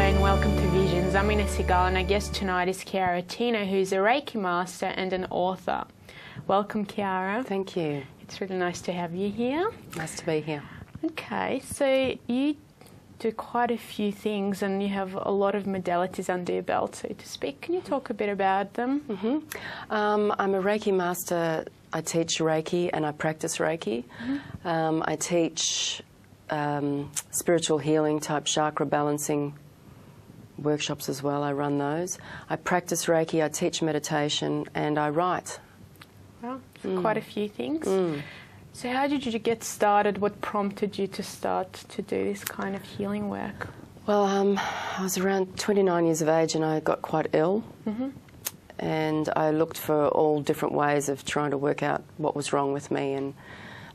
and welcome to Visions. I'm Ina Sigal and our guest tonight is Chiara Tino, who's a Reiki master and an author. Welcome, Chiara. Thank you. It's really nice to have you here. Nice to be here. Okay, so you do quite a few things and you have a lot of modalities under your belt, so to speak. Can you talk a bit about them? I'm a Reiki master. I teach Reiki and I practice Reiki. I teach spiritual healing type chakra balancing workshops as well. I run those. I practice Reiki, I teach meditation, and I write. Well, quite a few things. So how did you get started? What prompted you to start to do this kind of healing work? Well, I was around 29 years of age and I got quite ill. And I looked for all different ways of trying to work out what was wrong with me, and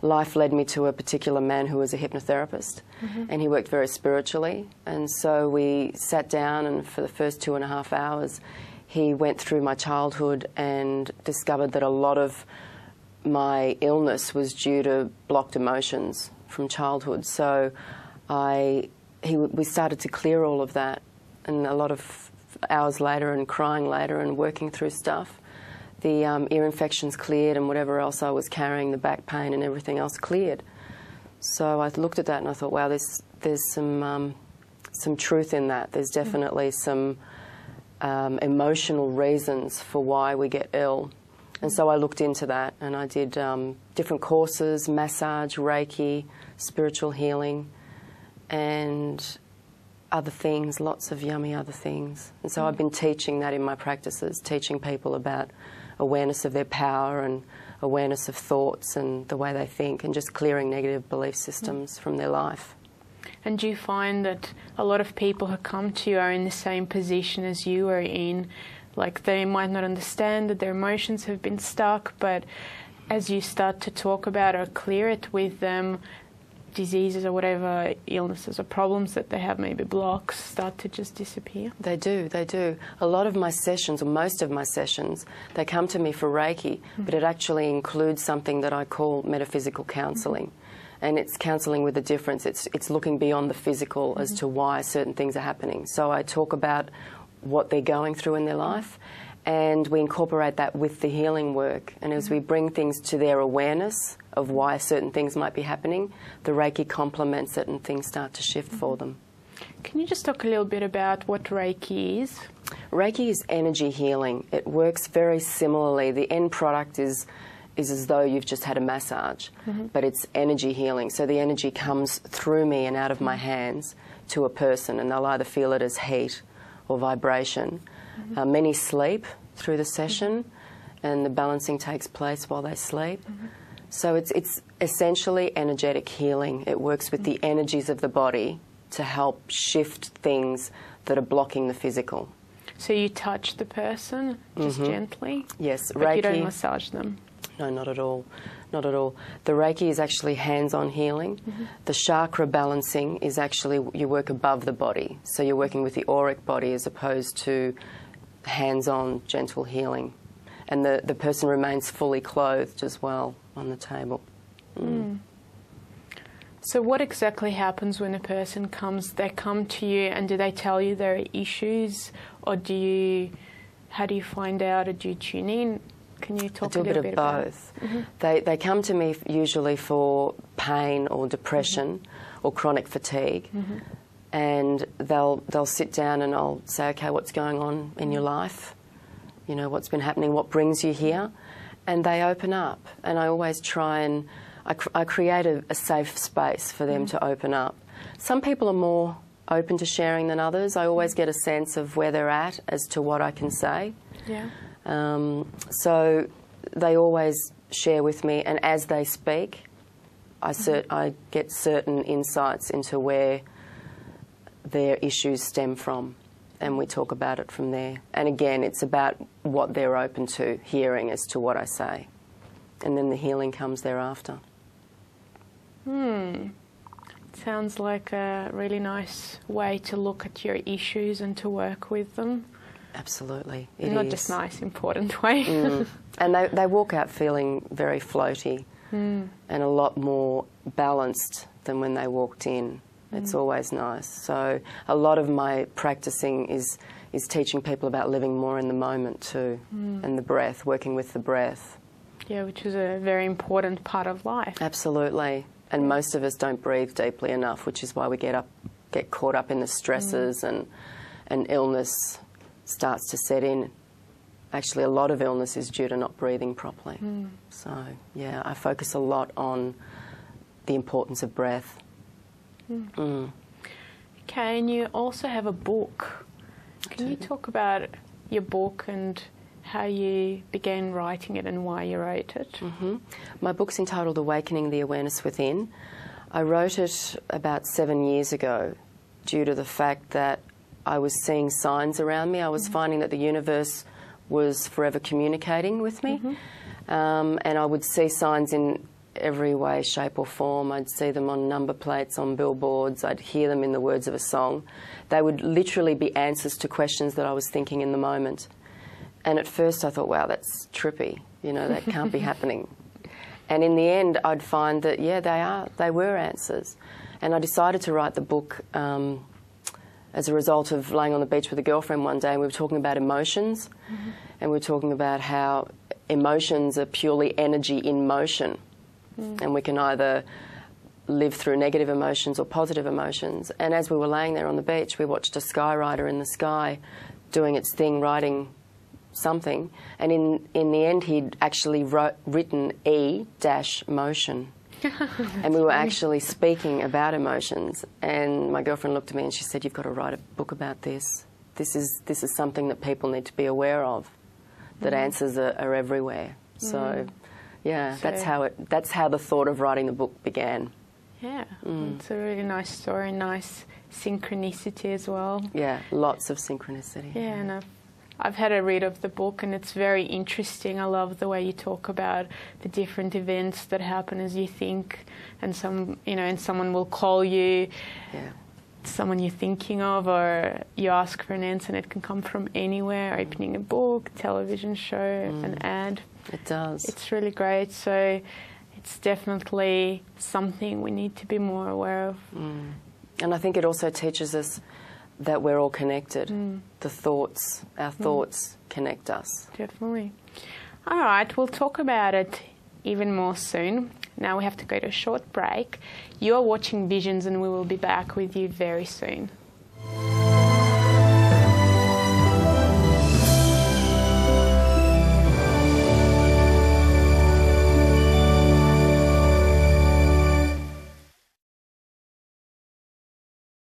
life led me to a particular man who was a hypnotherapist, and he worked very spiritually. And so we sat down, and for the first 2.5 hours he went through my childhood and discovered that a lot of my illness was due to blocked emotions from childhood. So we started to clear all of that, and a lot of hours later and crying later and working through stuff, the ear infections cleared, and whatever else I was carrying, the back pain and everything else, cleared. So I looked at that and I thought, wow, there's some truth in that. There's definitely some emotional reasons for why we get ill. And so I looked into that, and I did different courses, massage, Reiki, spiritual healing, and other things, lots of yummy other things. And so I've been teaching that in my practices, teaching people about awareness of their power and awareness of thoughts and the way they think, and just clearing negative belief systems from their life. And do you find that a lot of people who come to you are in the same position as you are in? Like, they might not understand that their emotions have been stuck, but as you start to talk about or clear it with them, diseases or whatever illnesses or problems that they have, maybe blocks, start to just disappear? They do, they do. A lot of my sessions, or most of my sessions, they come to me for Reiki, but it actually includes something that I call metaphysical counselling. And it's counselling with a difference. It's looking beyond the physical as to why certain things are happening. So I talk about what they're going through in their life, and we incorporate that with the healing work. And as we bring things to their awareness of why certain things might be happening, the Reiki complements it and things start to shift for them. Can you just talk a little bit about what Reiki is? Reiki is energy healing. It works very similarly. The end product is as though you've just had a massage, but it's energy healing. So the energy comes through me and out of my hands to a person, and they'll either feel it as heat or vibration. Many sleep through the session, and the balancing takes place while they sleep. So it's essentially energetic healing. It works with the energies of the body to help shift things that are blocking the physical. So you touch the person just gently? Yes. But Reiki, you don't massage them? No, not at all. Not at all. The Reiki is actually hands-on healing. The chakra balancing is actually, you work above the body. So you're working with the auric body as opposed to hands-on gentle healing. And the person remains fully clothed as well on the table. So what exactly happens when a person comes? They come to you, and do they tell you their issues, or how do you find out, or do you tune in? Can you talk a little bit about it? I do a bit of both. They come to me usually for pain or depression or chronic fatigue, and they'll sit down and I'll say, okay, what's going on in your life? You know, what's been happening? What brings you here? And they open up, and I always try and I create a safe space for them to open up. Some people are more open to sharing than others. I always get a sense of where they're at as to what I can say. Yeah. So they always share with me, and as they speak, I get certain insights into where their issues stem from, and we talk about it from there. And again, it's about what they're open to hearing as to what I say, and then the healing comes thereafter. Sounds like a really nice way to look at your issues and to work with them. Absolutely. Not just nice, important way. And they walk out feeling very floaty and a lot more balanced than when they walked in. It's always nice. So a lot of my practicing is teaching people about living more in the moment too, and the breath, working with the breath. Yeah, which is a very important part of life. Absolutely. And most of us don't breathe deeply enough, which is why we get caught up in the stresses and illness starts to set in. Actually, a lot of illness is due to not breathing properly. So, yeah, I focus a lot on the importance of breath. Okay, and you also have a book. Can you talk about your book and how you began writing it and why you wrote it? My book's entitled Awakening the Awareness Within. I wrote it about 7 years ago due to the fact that I was seeing signs around me. I was finding that the universe was forever communicating with me, and I would see signs in every way, shape or form. I'd see them on number plates, on billboards, I'd hear them in the words of a song. They would literally be answers to questions that I was thinking in the moment. And at first I thought, wow, that's trippy, you know, that can't be happening. And in the end I'd find that, yeah, they were answers. And I decided to write the book as a result of laying on the beach with a girlfriend one day, and we were talking about emotions, and we were talking about how emotions are purely energy in motion. And we can either live through negative emotions or positive emotions. And as we were laying there on the beach, we watched a skyrider in the sky doing its thing, writing something. And in the end, he'd actually written E-motion. And we were actually speaking about emotions. And my girlfriend looked at me and she said, "You've got to write a book about this. This is something that people need to be aware of, that answers are everywhere." So... yeah, so that's how the thought of writing the book began. Yeah, it's a really nice story, nice synchronicity as well. Yeah, lots of synchronicity. Yeah, and I've had a read of the book and it's very interesting. I love the way you talk about the different events that happen as you think, and someone will call you. Yeah. Someone you're thinking of, or you ask for an answer and it can come from anywhere, opening a book, television show, an ad. It does. It's really great. So it's definitely something we need to be more aware of. And I think it also teaches us that we're all connected. The thoughts, our thoughts connect us. Definitely. All right, we'll talk about it even more soon. Now we have to go to a short break. You are watching Visions and we will be back with you very soon.